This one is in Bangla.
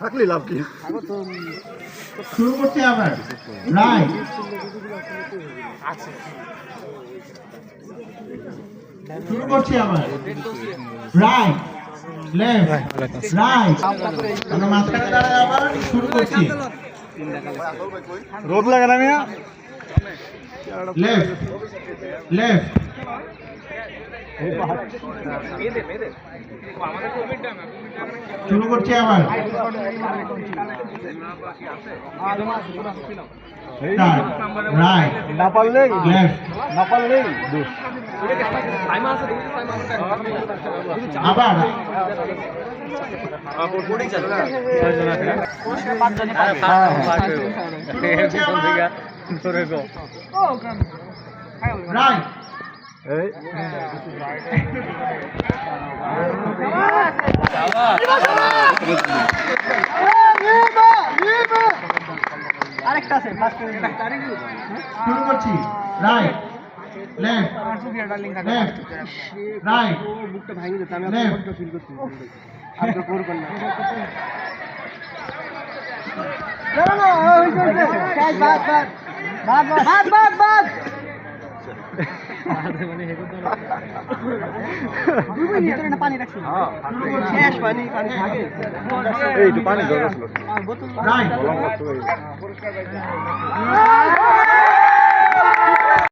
থাকলে লাভ কি? শুরু করছি আবার। রাইট শুরু করছি আবার। রাইট লেফট রাইট আমরা মাঝখানে দাঁড়ায় আবার শুরু করছি। রোদ লাগে না মিয়া? লেফট লেফট শুরু করছি আবার। রাইট না পারলেই লেফট না পারলেই দোষ। আবার রাইট আরেকটা আছে শুরু করছি। রাইট লেফট লেফট রাইট বুকটা ভাঙে যেত আমি লেফট ফিল করছি আপনি করবেন না পানি রাখছি শেষ পানি পানি থাকে এই তো পানি দরকার ছিল। রাইট